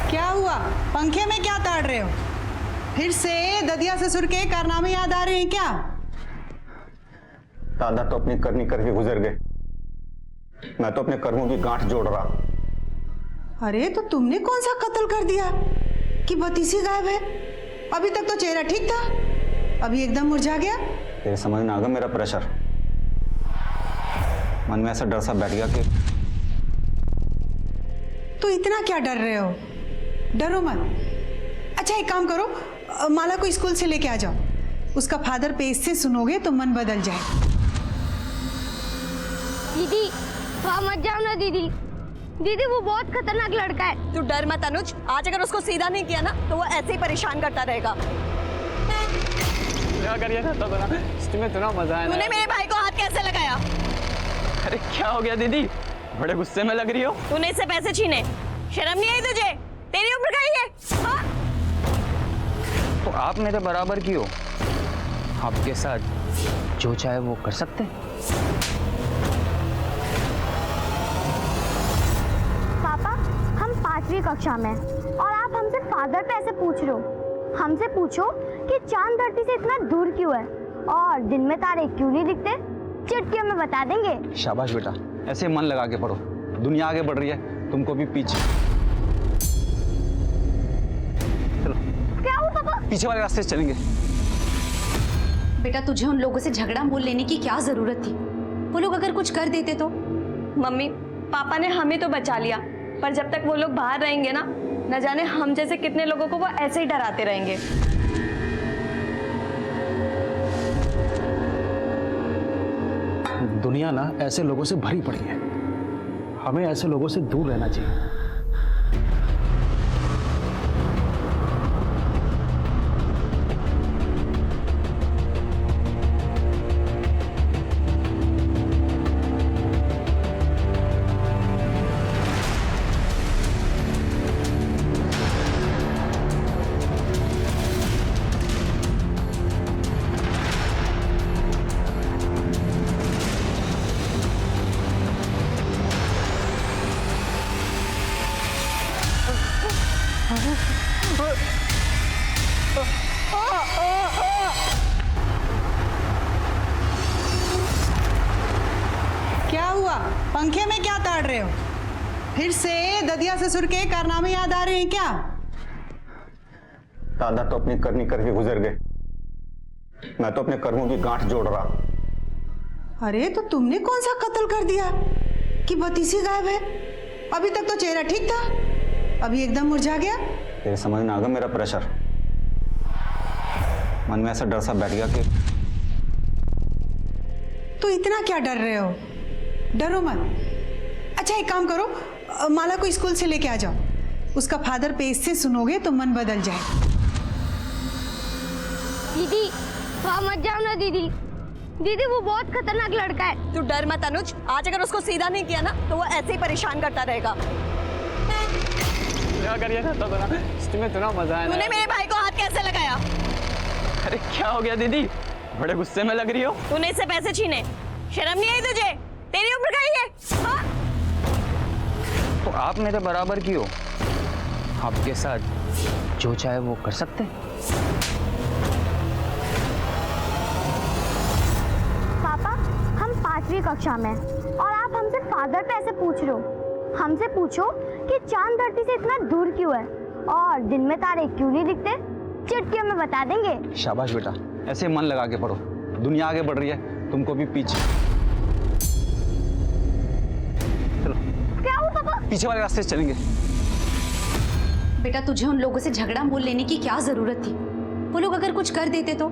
क्या हुआ? पंखे में क्या ताड़ रहे हो? फिर से ददिया ससुर के कारनामे याद आ रहे हैं क्या? दादा तो अपनी करनी करके गुजर गए, मैं तो अपने कर्मों की गांठ जोड़ रहा। अरे तो तुमने कौन सा कत्ल कर दिया कि भतीसी गायब है? अभी तक तो चेहरा ठीक था, अभी एकदम मुरझा गया। तेरे समझ में आ गया मेरा प्रेशर? मन में ऐसा डर सा बैठ गया कि तो इतना क्या डर रहे हो? डरो मत। अच्छा एक काम करो, माला को स्कूल से लेके आ जाओ, उसका फादर पेज से सुनोगे तो मन बदल जाए। दीदी वहाँ मत जाओ ना दीदी, दीदी वो बहुत खतरनाक लड़का है। तू डर मत अनुज, आज अगर उसको सीधा नहीं किया ना तो वो ऐसे ही परेशान करता रहेगा। क्या करिए ना तो ना, इसमें इतना मजा है। तूने मेरे भाई को हाथ कैसे लगाया? अरे क्या हो गया दीदी, बड़े गुस्से में लग रही हो। तूने इससे पैसे छीने, शर्म नहीं आई तुझे? तेरी उम्र का ही है। हाँ? तो आप मेरे बराबर की हो, आपके साथ जो चाहे वो कर सकते। पापा हम 5वीं कक्षा में और आप हमसे फादर पे ऐसे पूछ रहे हो। हमसे पूछो कि चांद धरती से इतना दूर क्यों है और दिन में तारे क्यों नहीं दिखते, चुटकियों में बता देंगे। शाबाश बेटा, ऐसे मन लगा के पढ़ो, दुनिया आगे बढ़ रही है, तुमको भी पीछे। चलो क्या हुआ पापा? पीछे वाले रास्ते से चलेंगे। बेटा तुझे उन लोगों से झगड़ा मोल लेने की क्या जरूरत थी? वो लोग अगर कुछ कर देते तो? मम्मी पापा ने हमें तो बचा लिया, पर जब तक वो लोग बाहर रहेंगे ना, न जाने हम जैसे कितने लोगों को वो ऐसे ही डराते रहेंगे। दुनिया ना ऐसे लोगों से भरी पड़ी है, हमें ऐसे लोगों से दूर रहना चाहिए। क्या हुआ? पंखे में क्या ताड़ रहे हो? फिर से ददिया ससुर के कारनामे याद आ रहे हैं क्या? दादा तो अपनी करनी करके गुजर गए, मैं तो अपने कर्मों की गांठ जोड़ रहा। अरे तो तुमने कौन सा कत्ल कर दिया कि भतीसी गायब है? अभी तक तो चेहरा ठीक था, अभी एकदम मुरझा गया। तेरे समझ में आ गया मेरा प्रेशर? मन में ऐसा डर सा बैठ गया कि तो इतना क्या डर रहे हो? डरो मत। अच्छा एक काम करो, माला को स्कूल से लेके आ जाओ, उसका फादर पेज से सुनोगे तो मन बदल जाए। दीदी वहाँ मत जाओ ना दीदी, दीदी वो बहुत खतरनाक लड़का है। तू डर मत अनुज, आज अगर उसको सीधा नहीं किया ना तो वो ऐसे ही परेशान करता रहेगा। क्या करिए ना तो ना, इसमें इतना मजा है। तूने मेरे भाई को हाथ कैसे लगाया? अरे क्या हो गया दीदी, बड़े गुस्से में लग रही हो। तूने इससे पैसे छीने, शर्म नहीं आई तुझे? तेरी उम्र का ही है। हाँ? तो आप मेरे बराबर की हो, आपके साथ जो चाहे वो कर सकते। पापा हम 5वीं कक्षा में और आप हमसे फादर पे ऐसे पूछ रहे हो। हमसे पूछो कि चांद धरती से इतना दूर क्यों है और दिन में तारे क्यों नहीं दिखते, चुटकियों में बता देंगे। शाबाश बेटा, ऐसे मन लगा के पढ़ो, दुनिया आगे बढ़ रही है, तुमको भी पीछे। चलो क्या हुआ पापा? पीछे वाले रास्ते से चलेंगे। बेटा तुझे उन लोगों से झगड़ा मोल लेने की क्या जरूरत थी? वो लोग अगर कुछ कर देते तो?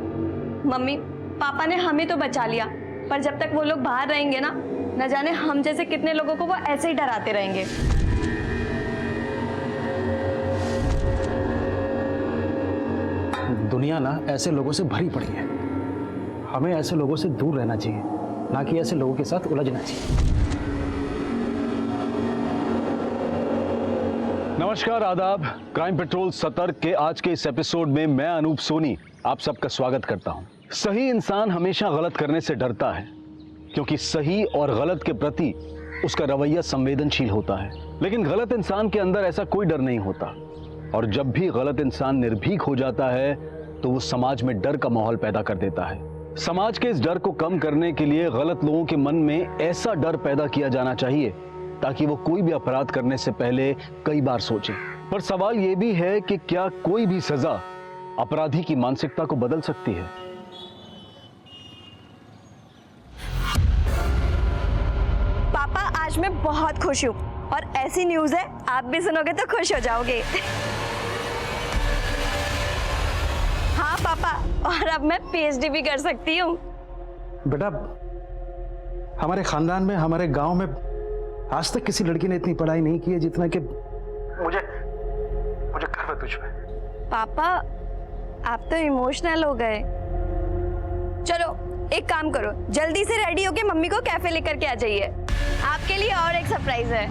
मम्मी पापा ने हमें तो बचा लिया, पर जब तक वो लोग बाहर रहेंगे ना, न जाने हम जैसे कितने लोगों को वो ऐसे ही डराते रहेंगे। दुनिया ना ऐसे लोगों से भरी पड़ी है, हमें ऐसे लोगों से दूर रहना चाहिए, ना कि ऐसे लोगों के साथ उलझना चाहिए। नमस्कार, आदाब। क्राइम पेट्रोल सतर्क के आज के इस एपिसोड में मैं अनूप सोनी आप सबका स्वागत करता हूं। सही इंसान हमेशा गलत करने से डरता है, क्योंकि सही और गलत के प्रति उसका रवैया संवेदनशील होता है। लेकिन गलत इंसान के अंदर ऐसा कोई डर नहीं होता, और जब भी गलत इंसान निर्भीक हो जाता है तो वो समाज में डर का माहौल पैदा कर देता है। समाज के इस डर को कम करने के लिए गलत लोगों के मन में ऐसा डर पैदा किया जाना चाहिए ताकि वो कोई भी अपराध करने से पहले कई बार सोचें। पर सवाल ये भी है कि क्या कोई भी सजा अपराधी की मानसिकता को बदल सकती है? पापा आज मैं बहुत खुश हूँ और ऐसी न्यूज़ है आप भी सुनोगे तो खुश हो जाओगे। हाँ पापा, और अब मैं पीएचडी भी कर सकती हूँ। बेटा, हमारे खानदान में, हमारे गांव में आज तक किसी लड़की ने इतनी पढ़ाई नहीं की है जितना कि मुझे गर्व है तुझ पे। पापा आप तो इमोशनल हो गए। चलो एक काम करो, जल्दी से रेडी होके मम्मी को कैफे लेकर के आ जाइए, आपके लिए और एक सरप्राइज है।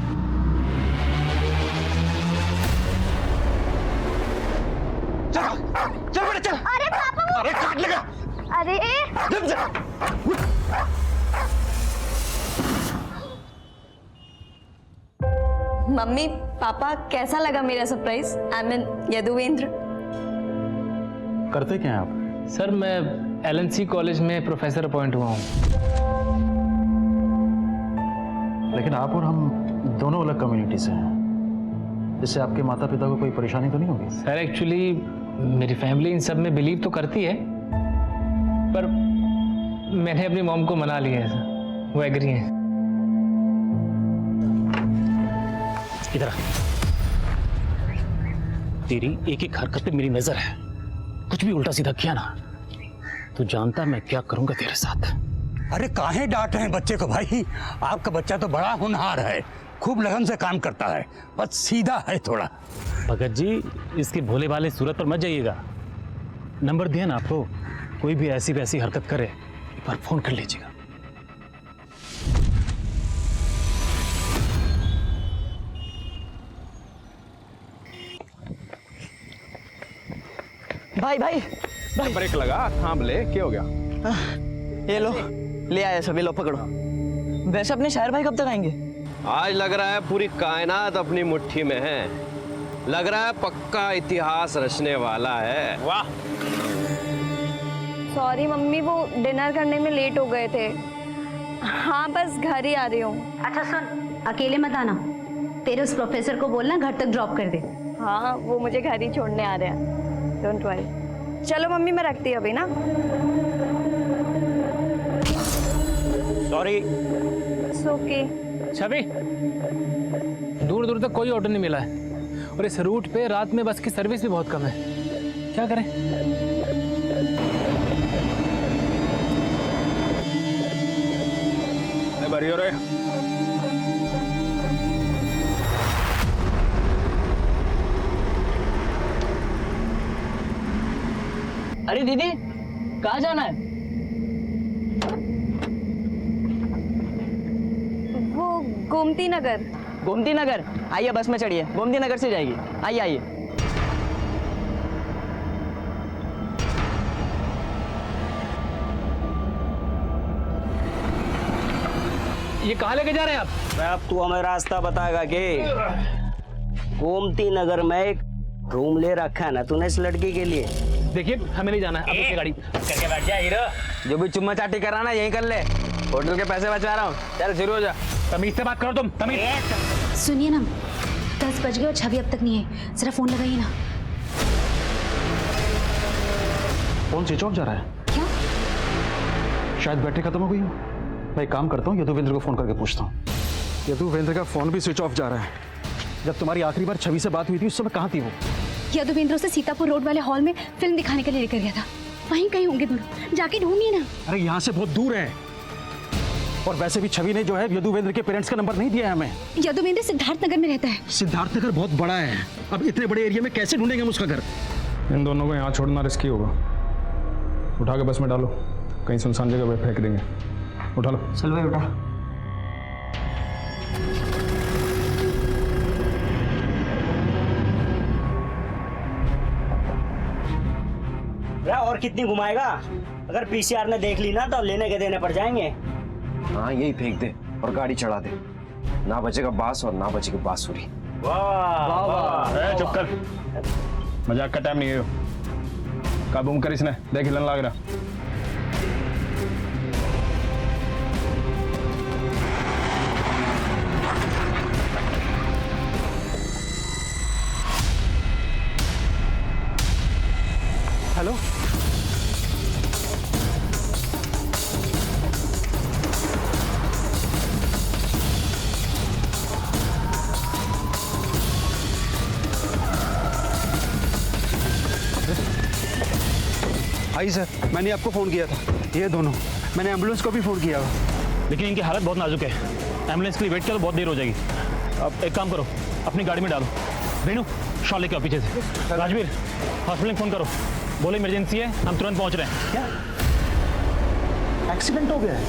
चल बेटा चल। अरे पापा, अरे काट लेगा। अरे मम्मी पापा कैसा लगा मेरा सरप्राइज? I mean Yaduvendra. करते क्या हैं आप? सर मैं एलएनसी कॉलेज में प्रोफेसर अपॉइंट हुआ हूँ। लेकिन आप और हम दोनों अलग कम्युनिटी से हैं, इससे आपके माता पिता को कोई परेशानी तो नहीं होगी? सर एक्चुअली मेरी फैमिली इन सब में बिलीव तो करती है, पर मैंने अपनी मॉम को मना लिया है सर, वो एग्री हैं। इधर आ। तेरी एक एक हरकत पे मेरी नजर है, कुछ भी उल्टा सीधा किया ना तो जानता मैं क्या करूंगा तेरे साथ। अरे काहे डांट रहे हैं बच्चे को भाई? आपका बच्चा तो बड़ा होनहार है, खूब लगन से काम करता है, बस सीधा है थोड़ा। भगत जी इसके भोले भाले सूरत पर मत जाइएगा। नंबर दिया ना आपको, कोई भी ऐसी वैसी हरकत करे एक बार फोन कर लीजिएगा। भाई भाई भाई ब्रेक लगा, थाम ले, क्या हो गया? ये लो, ले आया सभी, लो पकड़ो। वैसे अपने शहर भाई कब तक आएंगे? आज लग रहा है पूरी कायनात अपनी मुट्ठी में है, लग रहा है पक्का इतिहास रचने वाला है। वाह। सॉरी मम्मी, वो डिनर करने में लेट हो गए थे। हाँ बस घर ही आ रही हूँ। अच्छा सुन, अकेले मत आना, तेरे उस प्रोफेसर को बोलना घर तक ड्रॉप कर दे। हाँ वो मुझे घर ही छोड़ने आ रहे हैं, डोंट वरी। चलो मम्मी मैं रखती हूँ अभी ना। सॉरी। ओके। छवि, दूर दूर तक कोई ऑटो नहीं मिला है और इस रूट पे रात में बस की सर्विस भी बहुत कम है, क्या करें? बरी हो रहे। अरे दीदी कहाँ जाना है? वो गोमती नगर। गोमती नगर? आइए बस में चढ़िए, गोमती नगर से जाएगी। आइए आइए। ये कहाँ लेके जा रहे हैं आप? अब तू हमें रास्ता बताएगा कि गोमती नगर में एक रूम ले रखा है ना तूने इस लड़की के लिए। देखिए हमें नहीं जाना है, अब गाड़ी करके बैठ जा हीरो। जो भी चुम्मा चाटी कराना यहीं कर ले, होटल के पैसे बचा रहा हूँ। चल शुरू हो जा। तमीज से बात करो तुम, तमीज। सुनिए ना, 10 बज गए और छवि अब तक नहीं है, जरा फोन लगाइए ना। फोन स्विच ऑफ जा रहा है। क्या? शायद बैटरी खत्म हो गई हो। मैं एक काम करता हूँ, यदुवेंद्र को फोन करके पूछता हूँ। यदुवेंद्र का फोन भी स्विच ऑफ जा रहा है। जब तुम्हारी आखिरी बार छवि से बात हुई थी उस समय कहाँ थी वो? यदुवेंद्र उसे सीतापुर रोड वाले हॉल में फिल्म दिखाने के लिए लेकर गया था, वहीं कहीं होंगे दोनों, जाके ढूंढिए ना। अरे यहाँ से बहुत दूर है, और वैसे भी छवि ने जो है यदुवेंद्र के पेरेंट्स का नंबर नहीं दिया है हमें। यदुवेंद्र सिद्धार्थ नगर में रहता है। सिद्धार्थ नगर बहुत बड़ा है, अब इतने बड़े एरिया में कैसे ढूंढेंगे हम उसका घर? इन दोनों को यहाँ छोड़ना रिस्की होगा। उठा के बस में डालो, कहीं सुनसान जगह पे फेंक देंगे। उठा लो। चल भाई उठा। और कितनी घुमाएगा? अगर पीसीआर ने देख ली ना तो लेने के देने पड़ जाएंगे। हाँ यही फेंक दे और गाड़ी चढ़ा दे, ना बचेगा बांस और ना बचेगी बांसुरी। वाह वाह। चुप कर, मजाक का टाइम नहीं है। काबू कर इसने, देख हिलन लग रहा। हेलो, आई सर, मैंने आपको फ़ोन किया था। ये दोनों, मैंने एम्बुलेंस को भी फ़ोन किया था। लेकिन इनकी हालत बहुत नाजुक है, एम्बुलेंस के लिए वेट करो, बहुत देर हो जाएगी। अब एक काम करो, अपनी गाड़ी में डालो। रेनू, शॉल लेके आओ पीछे से। राजवीर, हॉस्पिटल में फ़ोन करो, बोलो इमरजेंसी है, हम तुरंत पहुंच रहे हैं। क्या एक्सीडेंट हो गया है?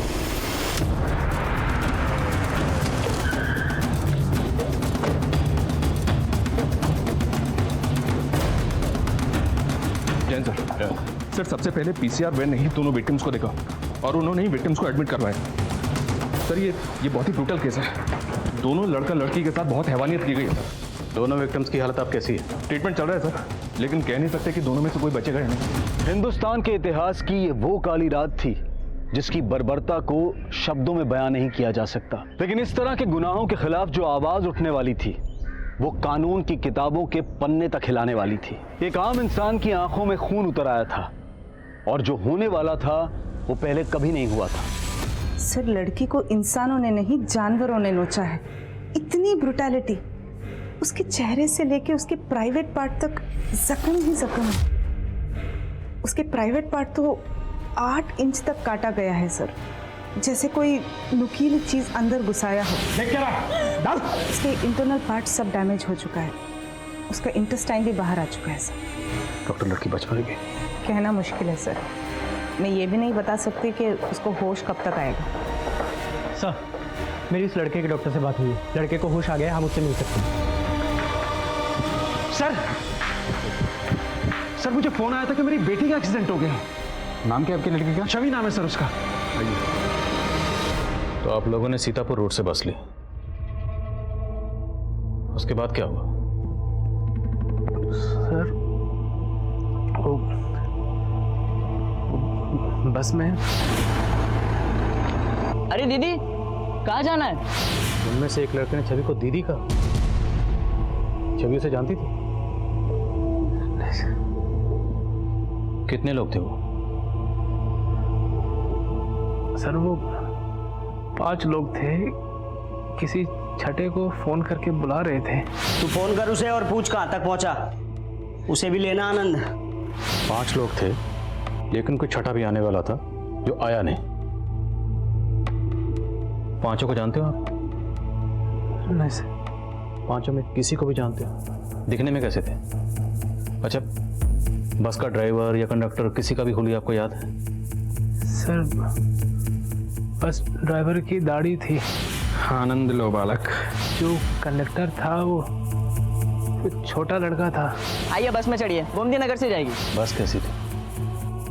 जैन सर, सबसे पहले पीसीआर वैन ने ही दोनों विक्टिम्स को देखा और उन्होंने ही विक्टिम्स को एडमिट करवाया। सर ये बहुत ही ब्रूटल केस है। दोनों लड़का लड़की के साथ बहुत हैवानियत की गई है सर। दोनों विक्टिम्स की हालत आप कैसी है? ट्रीटमेंट चल रहा है सर, लेकिन कह नहीं सकते कि दोनों में से कोई बचेगा या नहीं। हिंदुस्तान के इतिहास की ये वो काली रात थी जिसकी बर्बरता को शब्दों में बयां नहीं किया जा सकता। लेकिन इस तरह के गुनाहों के खिलाफ जो आवाज उठने वाली थी वो कानून की किताबों के पन्ने तक हिलाने वाली थी। एक आम इंसान की आंखों में खून उतर आया था और जो होने वाला था वो पहले कभी नहीं हुआ था। सर, लड़की को इंसानों ने नहीं जानवरों ने नोचा है। इतनी ब्रुटैलिटी, उसके चेहरे से लेके उसके प्राइवेट पार्ट तक जख्म ही जख्म है। उसके प्राइवेट पार्ट तो 8 इंच तक काटा गया है सर, जैसे कोई नुकीली चीज अंदर घुसाया हो। देख क्या रहा? डाल। उसके इंटरनल पार्ट सब डैमेज हो चुका है, उसका इंटेस्टाइन भी बाहर आ चुका है सर। डॉक्टर, लड़की बच पाएगी? कहना मुश्किल है सर, मैं ये भी नहीं बता सकती कि उसको होश कब तक आएगा। सर, मेरी इस लड़के के डॉक्टर से बात हुई है, लड़के को होश आ गया, हम उससे मिल सकते हैं। सर, मुझे फोन आया था कि मेरी बेटी का एक्सीडेंट हो गया। नाम क्या आपकी लड़की का? छवि नाम है सर उसका। तो आप लोगों ने सीतापुर रोड से बस ली, उसके बाद क्या हुआ? सर, वो बस में। अरे दीदी, कहाँ जाना है? उनमें से एक लड़के ने छवि को दीदी कहा। छवि उसे जानती थी? कितने लोग थे वो? सर, वो 5 लोग थे, किसी छठे को फोन करके बुला रहे थे। तू फोन कर उसे और पूछ कहाँ तक पहुंचा, उसे भी लेना आनंद। 5 लोग थे, लेकिन कोई छठा भी आने वाला था जो आया नहीं। 5 को जानते हो आप? नहीं सर। 5 में किसी को भी जानते हो? दिखने में कैसे थे? अच्छा, बस का ड्राइवर या कंडक्टर किसी का भी हुलिया आपको याद है? सर, बस ड्राइवर की दाढ़ी थी। आनंद लो बालक। जो कंडक्टर था वो छोटा लड़का था। आइए बस में चढ़िए, गोमती नगर से जाएगी। बस कैसी थी?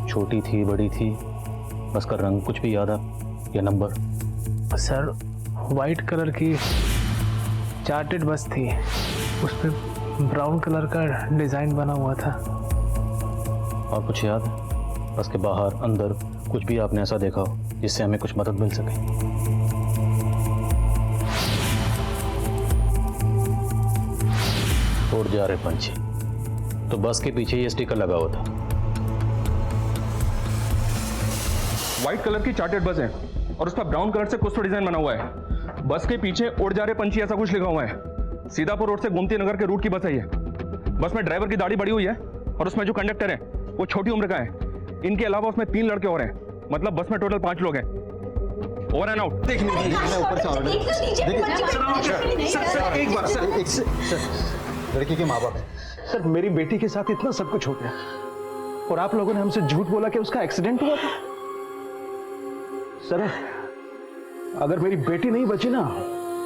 छोटी थी, बड़ी थी? बस का रंग कुछ भी याद है या नंबर? सर, वाइट कलर की चार्टेड बस थी, उस पर ब्राउन कलर का डिजाइन बना हुआ था। और कुछ याद है? बस के बाहर अंदर कुछ भी आपने ऐसा देखा हो जिससे हमें कुछ मदद मिल सके? उड़ जा रहे पंछी। तो बस के पीछे ये स्टिकर लगा हुआ था। व्हाइट कलर की चार्टेड बस है और उस पर ब्राउन कलर से कुछ तो डिजाइन बना हुआ है। बस के पीछे उड़ जा रहे पंछी ऐसा कुछ लिखा हुआ है। सीतापुर रोड से गोमती नगर के रूट की बस है ये। बस में ड्राइवर की दाढ़ी बड़ी हुई है और उसमें जो कंडक्टर है वो छोटी उम्र का है। इनके अलावा उसमें 3 लड़के और हैं, मतलब बस में टोटल 5 लोग हैं। Over and out. लड़की के माँ बाप हैं सर। मेरी बेटी के साथ इतना सब कुछ हो गया और आप लोगों ने हमसे झूठ बोला कि उसका एक्सीडेंट हुआ था। सर, अगर मेरी बेटी नहीं बची ना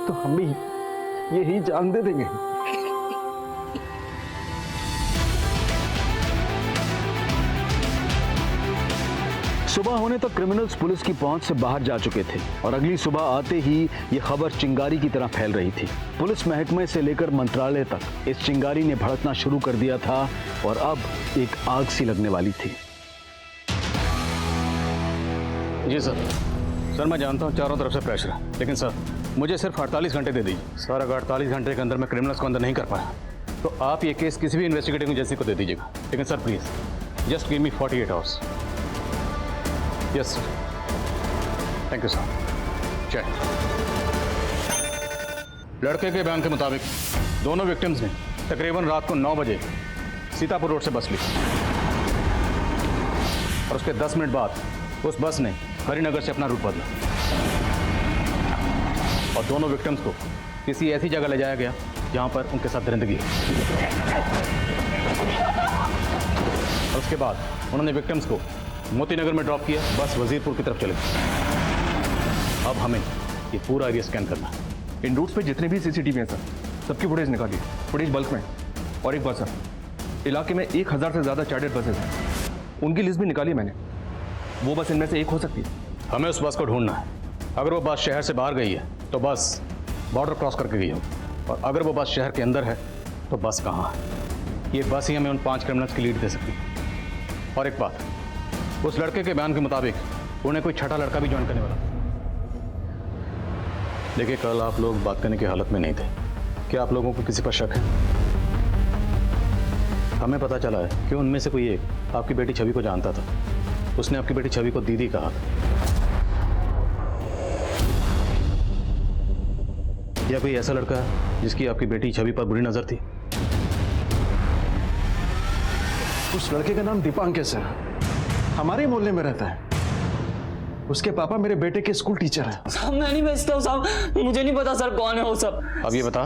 तो हम भी यही जान दे देंगे। सुबह होने तक क्रिमिनल्स पुलिस की पहुंच से बाहर जा चुके थे और अगली सुबह आते ही ये खबर चिंगारी की तरह फैल रही थी। पुलिस महकमे से लेकर मंत्रालय तक इस चिंगारी ने भड़कना शुरू कर दिया था और अब एक आग सी लगने वाली थी। जी सर। सर मैं जानता हूँ चारों तरफ से प्रेशर है, लेकिन सर मुझे सिर्फ 48 घंटे दे दीजिए। सर अगर 48 घंटे के अंदर मैं क्रिमिनल्स को अंदर नहीं कर पाया तो आप ये केस किसी भी इन्वेस्टिगेटिंग एजेंसी को दे दीजिएगा। लेकिन sir please just give me 48 hours. Yes sir. Thank you sir. जय। लड़के के बयान के मुताबिक दोनों विक्टिम्स ने तकरीबन रात को 9 बजे सीतापुर रोड से बस ली और उसके 10 मिनट बाद उस बस ने हरिनगर से अपना रूट बदला और दोनों विक्टिम्स को किसी ऐसी जगह ले जाया गया जहां पर उनके साथ दरिंदगी है। और उसके बाद उन्होंने विक्टिम्स को मोतीनगर में ड्रॉप किया, बस वजीरपुर की तरफ चले गई। अब हमें ये पूरा एरिया स्कैन करना है। इन रूट्स पे जितने भी सीसीटीवी हैं सर, सबकी फुटेज निकालिए, फुटेज बल्क में। और एक बात सर, इलाके में 1000 से ज़्यादा चार्टर्ड बसेस हैं, उनकी लिस्ट भी निकाली मैंने। वो बस इनमें से एक हो सकती है। हमें उस बस को ढूंढना है। अगर वो बस शहर से बाहर गई है तो बस बॉर्डर क्रॉस करके गई होगी, और अगर वो बस शहर के अंदर है तो बस कहाँ है। ये बस ही हमें उन 5 क्रिमिनल्स की लीड दे सकती है। और एक बात, उस लड़के के बयान के मुताबिक उन्हें कोई छठा लड़का भी ज्वाइन करने वाला। देखिए कल आप लोग बात करने की हालत में नहीं थे। क्या आप लोगों को किसी पर शक है? हमें पता चला है कि उनमें से कोई एक आपकी बेटी छवि को जानता था। उसने आपकी बेटी छवि को दीदी कहा था। या कोई ऐसा लड़का है जिसकी आपकी बेटी छवि पर बुरी नजर थी? उस लड़के का नाम दीपांकर सर, हमारे मोहल्ले में रहता है। उसके पापा मेरे बेटे के स्कूल टीचर हैं। साहब मैं नहीं बेचता हूँ साहब, मुझे नहीं पता सर कौन है वो सब। अब ये बता,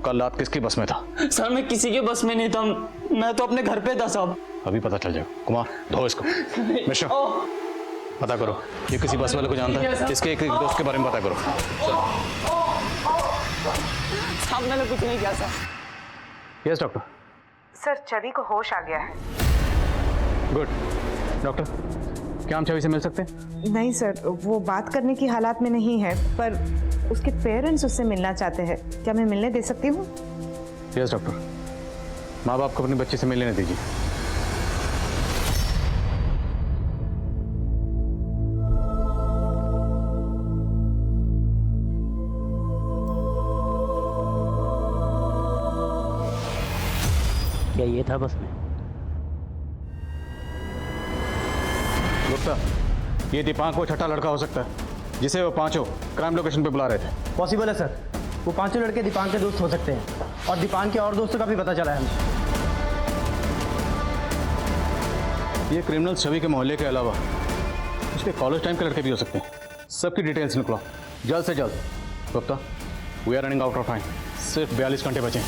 कल रात किसकी बस में था? सर मैं किसी के बस में नहीं था, मैं तो अपने घर पे था साहब। अभी पता चल जाएगा। कुमार धो इसको। मिश्रा पता करो ये किसी बस वाले को जानता है, इसके एक दोस्त के बारे में पता करो। साहब मैंने कुछ नहीं किया सर। Yes doctor. सर छवि को होश आ गया है। गुड। डॉक्टर क्या हम छवि से मिल सकते हैं? नहीं सर, वो बात करने की हालात में नहीं है, पर उसके पेरेंट्स उससे मिलना चाहते हैं। क्या मैं मिलने दे सकती हूँ? Yes doctor. माँ बाप को अपनी बच्ची से मिलने दीजिए। क्या ये था बस में? गुप्ता, ये दीपांक वो छठा लड़का हो सकता है जिसे वो पांचों क्राइम लोकेशन पे बुला रहे थे। पॉसिबल है सर, वो पांचों लड़के दीपांक के दोस्त हो सकते हैं और दीपांक के और दोस्तों का भी पता चला है हमें। ये क्रिमिनल छवि के मोहल्ले के अलावा उसके कॉलेज टाइम के लड़के भी हो सकते हैं। सबकी डिटेल्स निकलो जल्द से जल्द। Gupta, we are running out of time. सिर्फ 42 घंटे बचे।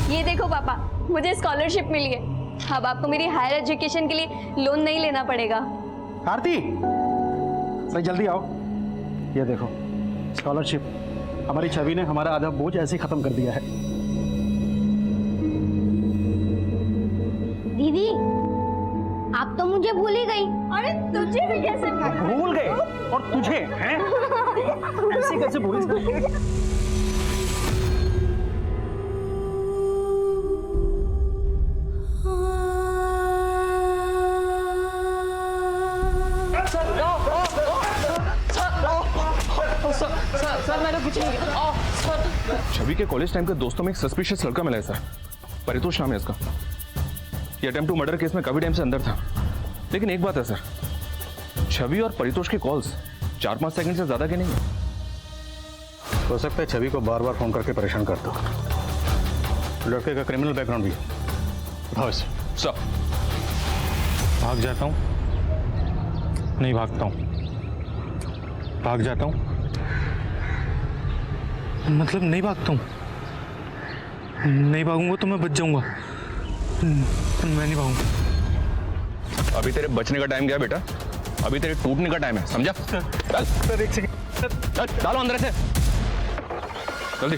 ये देखो पापा, मुझे स्कॉलरशिप मिली है। अब आपको मेरी हायर एजुकेशन के लिए लोन नहीं लेना पड़ेगा। आरती भाई जल्दी आओ। ये देखो स्कॉलरशिप। हमारी छवि ने हमारा आधा बोझ ऐसे ही खत्म कर दिया है। दीदी आप तो मुझे भूल ही गई। अरे तुझे भी कैसे भूल गए? और तुझे हैं? ऐसे कैसे भूल सकते? सर मैंने कुछ नहीं किया। छवि के कॉलेज टाइम के दोस्तों में एक सस्पिशियस लड़का मिला है सर, परितोष नाम है इसका। ये अटेम्प्ट टू मर्डर केस में काफी टाइम से अंदर था। लेकिन एक बात है सर, छवि और परितोष के कॉल्स 4-5 सेकंड से ज्यादा के नहीं है। हो सकता है छवि को बार बार फोन करके परेशान करता हो। लड़के का क्रिमिनल बैकग्राउंड भी है। सर भाग जाता हूँ, नहीं भागता हूँ, भाग जाता हूँ, मतलब नहीं भागता हूँ। नहीं भागूंगा तो मैं बच जाऊंगा, मैं नहीं भागूंगा। अभी तेरे बचने का टाइम गया बेटा, अभी तेरे टूटने का टाइम है, समझा? सर एक सेकंड, डालो अंदर से जल्दी।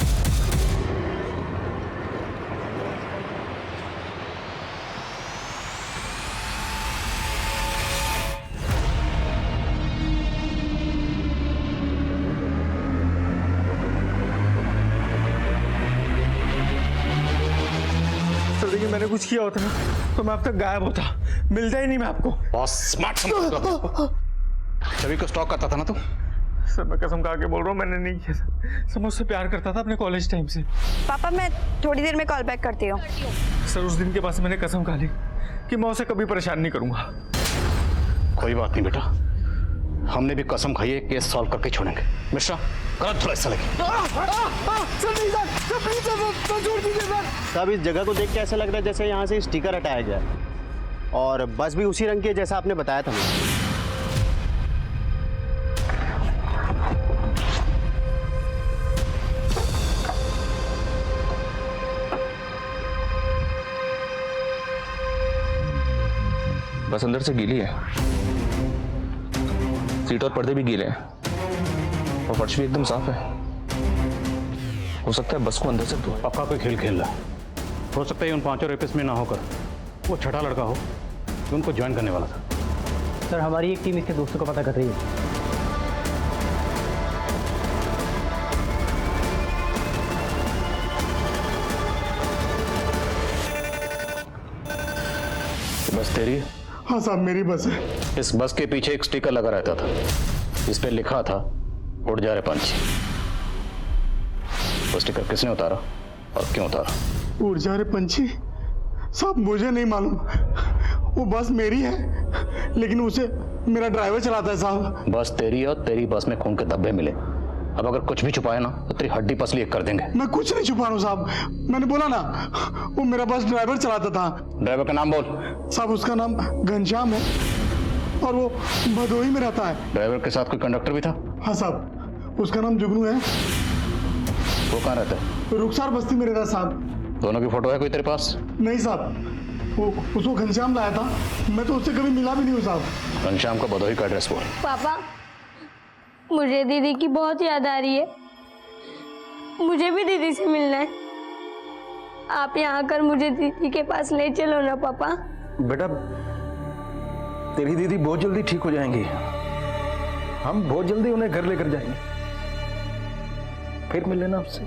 कुछ किया होता ना तो मैं अब तक गायब होता, मिलता ही नहीं मैं आपको। बहुत स्मार्ट समझता हूं। छवि को स्टॉक करता था ना तू? सर मैं कसम खा के बोल रहा हूँ, मैंने नहीं किया सर। मैं उससे प्यार करता था अपने कॉलेज टाइम से। पापा मैं थोड़ी देर में कॉल बैक करती हूँ। सर उस दिन के बाद से मैंने कसम खा ली कि मैं उसे कभी परेशान नहीं करूंगा। कोई बात नहीं बेटा, हमने भी कसम खाई है, केस सॉल्व करके छोड़ेंगे। मिश्रा कर थोड़ा हिस्सा लगे। साहब इस जगह को देख के ऐसा लग रहा है जैसे यहाँ से स्टिकर हटाया गया है, और बस भी उसी रंग की है जैसा आपने बताया था मुझे। बस अंदर से गीली है, सीट और पर्दे भी गीले हैं, और फर्श भी एकदम साफ है। हो सकता है बस को अंदर से धोया। पक्का कोई खेल खेल रहा है। हो सकता है उन पांचों रेपिस्ट में ना होकर वो छठा लड़का हो जो उनको ज्वाइन करने वाला था। सर हमारी एक टीम इसके दोस्तों को पता कर रही है। बस तेरी है? हाँ साहब मेरी बस है। इस बस के पीछे एक स्टिकर लगा रहता था, इस पे लिखा था उड़ जा रहे पंछी। वो स्टिकर किसने उतारा और क्यों उतारा? उड़ जा रहे पंछी? साहब मुझे नहीं मालूम, वो बस मेरी है लेकिन उसे मेरा ड्राइवर चलाता है साहब। बस तेरी और तेरी बस में खून के धब्बे मिले। अब अगर कुछ भी छुपाए ना तो तेरी हड्डी पसली एक कर देंगे। मैं कुछ नहीं छुपा रहा हूँ साहब, मैंने बोला ना वो मेरा बस ड्राइवर चलाता था। ड्राइवर का नाम बोल। साहब उसका नाम घनश्याम है और वो भदोही में रहता है। ड्राइवर के साथ कोई कंडक्टर भी था? हाँ साहब उसका नाम जुगनू है। वो कहाँ रहता है? रुखसार बस्ती में रहता है साहब। दोनों की फोटो है कोई तेरे पास? नहीं साहब, वो उसको घनश्याम लाया था, मैं तो उससे कभी मिला भी नहीं हूँ साहब। घनश्याम का भदोही का एड्रेस बोल। पापा मुझे दीदी की बहुत याद आ रही है, मुझे भी दीदी से मिलना है। आप यहाँ आकर मुझे दीदी के पास ले चलो ना पापा। बेटा तेरी दीदी बहुत जल्दी ठीक हो जाएंगी, हम बहुत जल्दी उन्हें घर लेकर जाएंगे, फिर मिल लेना आपसे।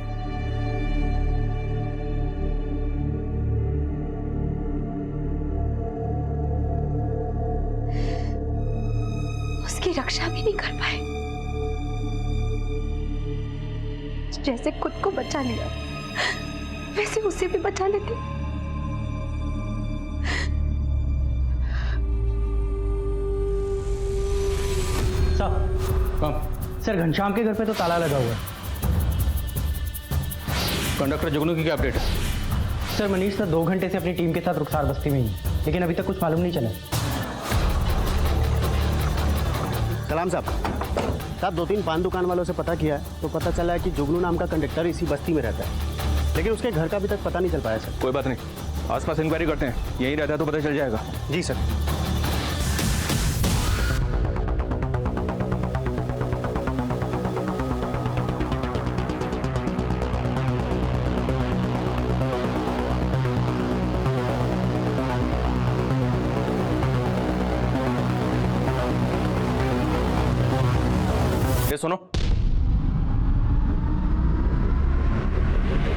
उसकी रक्षा भी नहीं कर पाए, जैसे खुद को बचा लिया वैसे उसे भी बचा लेते। सर घनश्याम के घर पे तो ताला लगा हुआ है। कंडक्टर जुगनू की क्या अपडेट है? सर मनीष सर 2 घंटे से अपनी टीम के साथ रुखसार बस्ती में ही, लेकिन अभी तक कुछ मालूम नहीं चला। सलाम साहब 2-3 पान दुकान वालों से पता किया है तो पता चला है कि जुगनू नाम का कंडक्टर इसी बस्ती में रहता है, लेकिन उसके घर का अभी तक पता नहीं चल पाया सर। कोई बात नहीं, आसपास इंक्वायरी करते हैं, यहीं रहता है तो पता चल जाएगा। जी सर। ये सुनो,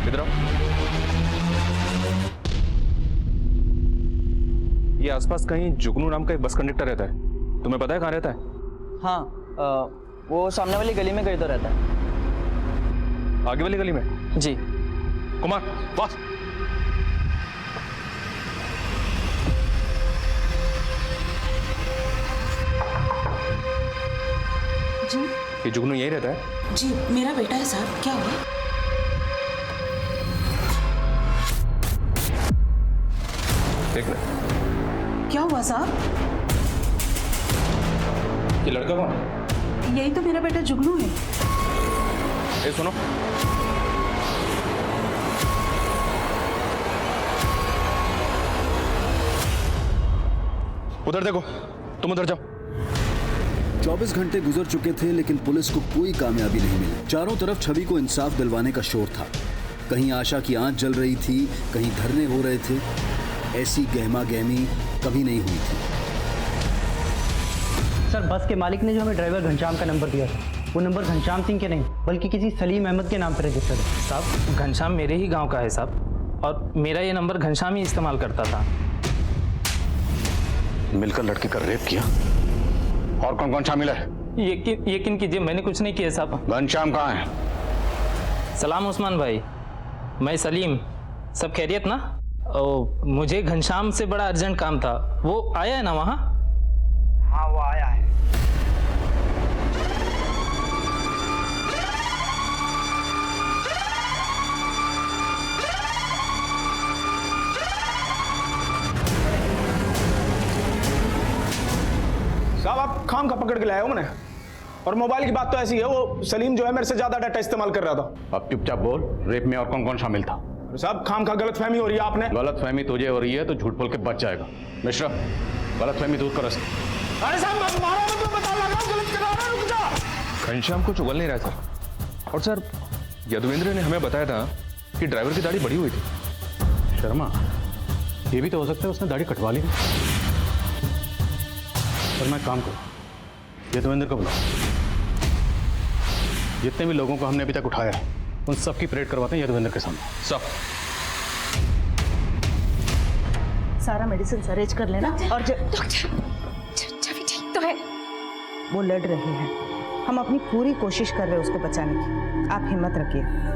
इधर आओ। ये आसपास कहीं जुगनू नाम का एक बस कंडक्टर रहता है, तुम्हें पता है कहाँ रहता है? हाँ वो सामने वाली गली में कहीं तो रहता है। आगे वाली गली में? जी। कुमार बस। जी ये जुगनू यहीं रहता है? जी मेरा बेटा है साहब, क्या हुआ? देख ले। क्या हुआ साहब? ये लड़का कौन है? यही तो मेरा बेटा जुगनू है। ये सुनो, उधर देखो, तुम उधर जाओ। 24 घंटे गुजर चुके थे लेकिन पुलिस को कोई कामयाबी नहीं मिली। चारों तरफ छवि को इंसाफ दिलवाने का शोर था। कहीं आशा की आंच जल रही थी, कहीं धरने हो रहे थे। ऐसी गहमा गहमी कभी नहीं हुई थी। सर बस के मालिक ने जो हमें ड्राइवर घनश्याम का नंबर दिया था, वो नंबर घनश्याम सिंह के नहीं बल्कि किसी सलीम अहमद के नाम पर रजिस्टर्ड है। साहब घनश्याम मेरे ही गांव का है साहब, और मेरा ये नंबर घनश्याम ही इस्तेमाल करता था। मिलकर लड़की का रेप किया? और कौन कौन शामिल है? यकीन कीजिए मैंने कुछ नहीं किया साहब। घनश्याम कहाँ है? सलाम उस्मान भाई, मैं सलीम, सब खैरियत ना? मुझे घनश्याम से बड़ा अर्जेंट काम था, वो आया है ना वहाँ? हाँ वो आया है। साहब आप खाम का पकड़ के लाए हो मैंने, और मोबाइल की बात तो ऐसी है, वो सलीम जो है मेरे से ज्यादा डाटा इस्तेमाल कर रहा था। अब चुपचाप बोल, रेप में और कौन कौन शामिल था? साहब खाम का गलत फहमी हो रही है आपने। गलत फहमी तुझे हो रही है तो झूठ बोल के बच जाएगा। मिश्रा, गलत फहमी दूर कर। अरे साहब मारो मत, बता रहा हूं गलत करा रहा, रुक जा। घनश्याम कुछ उगल नहीं रहा सर। और सर यदुवेंद्र ने हमें बताया था कि ड्राइवर की दाढ़ी बड़ी हुई थी। शर्मा, ये भी तो हो सकता है उसने दाढ़ी कटवा ली। और मैं काम करूं, यदुवेंद्र को बुलाओ। जितने भी लोगों को हमने अभी तक उठाया है उन सब की परेड करवाते हैं यदुवेंद्र के सामने। सब सारा मेडिसिन अरेंज कर लेना। और छवि ठीक तो है? वो लड़ रही है, हम अपनी पूरी कोशिश कर रहे हैं उसको बचाने की, आप हिम्मत रखिए।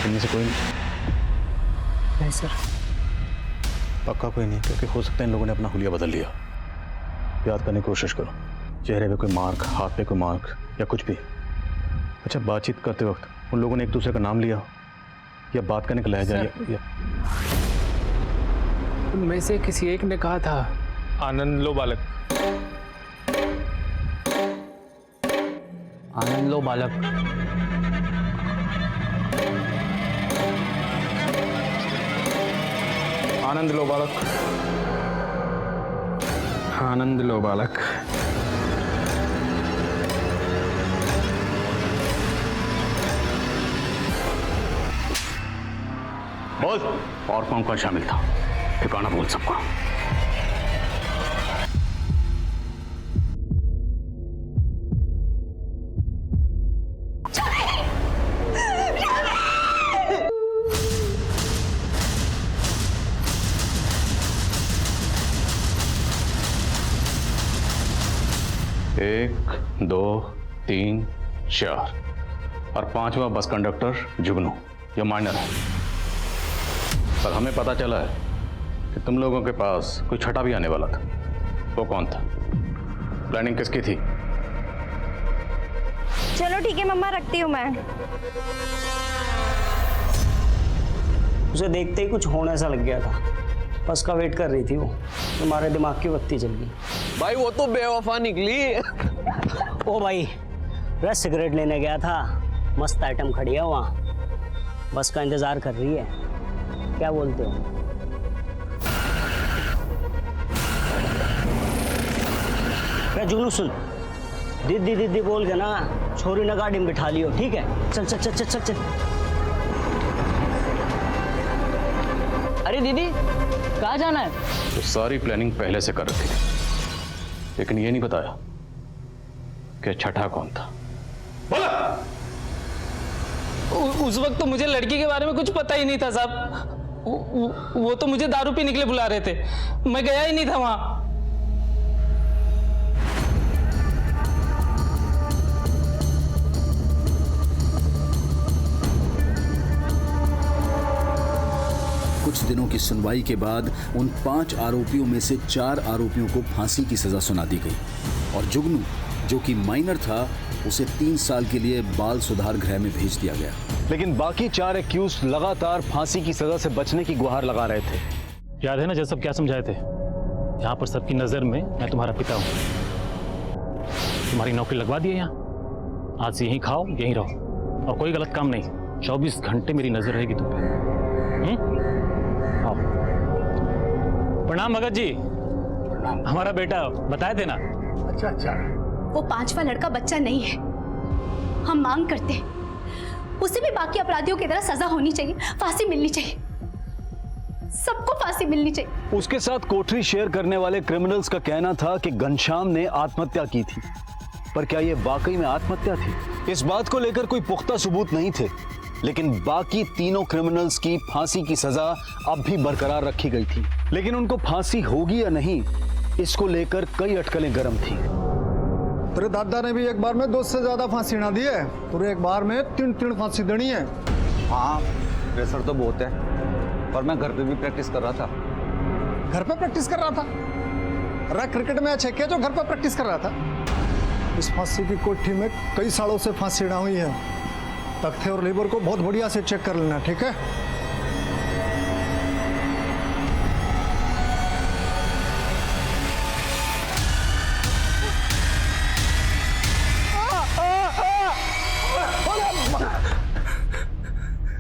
इनमें से कोई नहीं सर। पक्का कोई नहीं, क्योंकि हो सकता है इन लोगों ने अपना हुलिया बदल लिया। याद करने की कोशिश करो, चेहरे पे कोई मार्क, हाथ पे कोई मार्क या कुछ भी। अच्छा, बातचीत करते वक्त उन लोगों ने एक दूसरे का नाम लिया या बात करने का लहजा या उनमें से किसी एक ने कहा था आनंद लो बालक। आनंद लो बालक। आनंद लो बालक। आनंद लो बालक। बोल, और कौन कौन शामिल था? ठिकाना बोल सबको। एक, दो, तीन, चार और पांचवा बस कंडक्टर जुगनू, ये माइनर है। पर हमें पता चला है कि तुम लोगों के पास कोई छठा भी आने वाला था। वो कौन था? प्लानिंग किसकी थी? चलो ठीक है मम्मा, रखती हूँ मैं। उसे देखते ही कुछ होने सा लग गया था, बस का वेट कर रही थी वो, तुम्हारे दिमाग की बत्ती जल गई। भाई वो तो बेवफा निकली। ओ भाई, बस सिगरेट लेने गया था, मस्त आइटम खड़ी है वहाँ, बस का इंतजार कर रही है। क्या बोलते हो? क्या जुनू, सुन, दीदी दीदी बोल के ना छोरी ने गाड़ी में बिठा लियो, ठीक है? चल चल चल चल चल चल। अरे दीदी, कहाँ जाना है? तो सारी प्लानिंग पहले से कर रखी थी, लेकिन ये नहीं बताया कि छठा कौन था। उस वक्त तो मुझे लड़की के बारे में कुछ पता ही नहीं था साहब। वो तो मुझे दारू पी निकले बुला रहे थे, मैं गया ही नहीं था वहां। कुछ दिनों की सुनवाई के बाद उन 5 आरोपियों में से 4 आरोपियों को फांसी की सजा सुना दी गई और जुगनू, जो कि माइनर था, उसे 3 साल के लिए बाल सुधार गृह में भेज दिया गया। लेकिन बाकी 4 एक्यूज लगातार फांसी की सजा से बचने की गुहार लगा रहे थे। याद है ना जब सब क्या समझाए थे? यहाँ पर सबकी नजर में मैं तुम्हारा पिता हूँ, तुम्हारी नौकरी लगवा दी है यहाँ। आज से यहीं खाओ यहीं रहो और कोई गलत काम नहीं। 24 घंटे मेरी नजर रहेगी तुम पे। आओ। प्रणाम भगत जी। हमारा बेटा बताए थे ना। अच्छा। वो 5वां लड़का बच्चा नहीं है। हम मांग करते हैं उसे भी बाकी अपराधियों की तरह सजा होनी चाहिए, फांसी मिलनी चाहिए, सबको फांसी मिलनी चाहिए। उसके साथ कोठरी शेयर करने वाले क्रिमिनल्स का कहना था कि घनश्याम ने आत्महत्या की थी, पर क्या यह वाकई में आत्महत्या थी? इस बात को लेकर कोई पुख्ता सबूत नहीं थे, लेकिन बाकी तीनों क्रिमिनल्स की फांसी की सजा अब भी बरकरार रखी गई थी। लेकिन उनको फांसी होगी या नहीं, इसको लेकर कई अटकलें गर्म थी। तेरे दादा ने भी एक बार में 2 से ज्यादा फांसी ना दी है, तुझे एक बार में 3 फांसी देनी है। हाँ, प्रेशर तो बहुत है, पर मैं घर पे भी प्रैक्टिस कर रहा था। घर पे प्रैक्टिस कर रहा था? अरे क्रिकेट मैच है क्या जो घर पे प्रैक्टिस कर रहा था? इस फांसी की कोठी में कई सालों से फांसी ना हुई है। तख्ते और लीवर को बहुत बढ़िया से चेक कर लेना, ठीक है?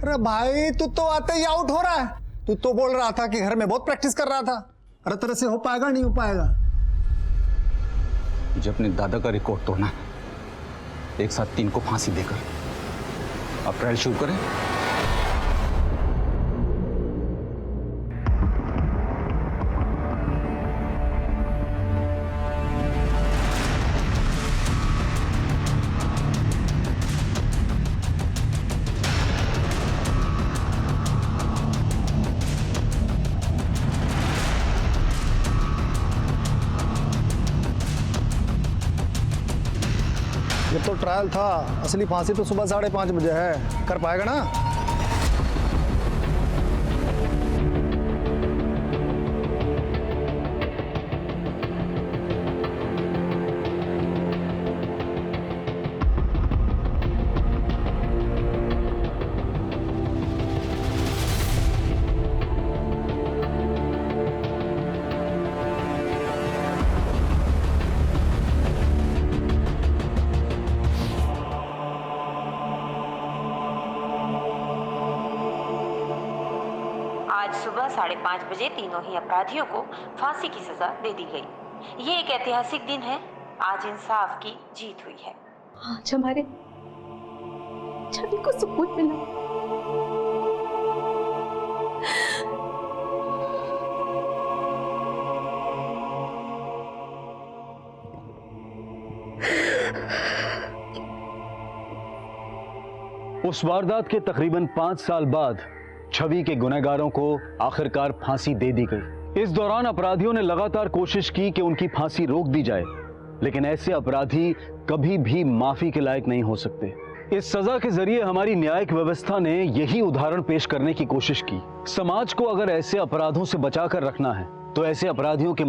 अरे भाई तू तो आते ही आउट हो रहा है। तू तो बोल रहा था कि घर में बहुत प्रैक्टिस कर रहा था। अरे तेरे से हो पाएगा? नहीं हो पाएगा। मुझे अपने दादा का रिकॉर्ड तोड़ना है, एक साथ 3 को फांसी देकर। अब ट्रायल शुरू करें। ये तो ट्रायल था, असली फांसी तो सुबह 5:30 बजे है। कर पाएगा ना? आज सुबह 5:30 बजे तीनों ही अपराधियों को फांसी की सजा दे दी गई। ये एक ऐतिहासिक दिन है। आज इंसाफ की जीत हुई है। आज हमारे छवि को सुकून मिला। उस वारदात के तकरीबन 5 साल बाद छवि के गुनहगारों को आखिरकार फांसी दे दी गई। इस दौरान अपराधियों ने लगातार कोशिश की कि उनकी फांसी रोक दी जाए, लेकिन ऐसे अपराधी कभी भी माफी के लायक नहीं हो सकते। इस सजा के जरिए हमारी न्यायिक व्यवस्था ने यही उदाहरण पेश करने की कोशिश की। समाज को अगर ऐसे अपराधों से बचाकर रखना है तो ऐसे अपराधियों के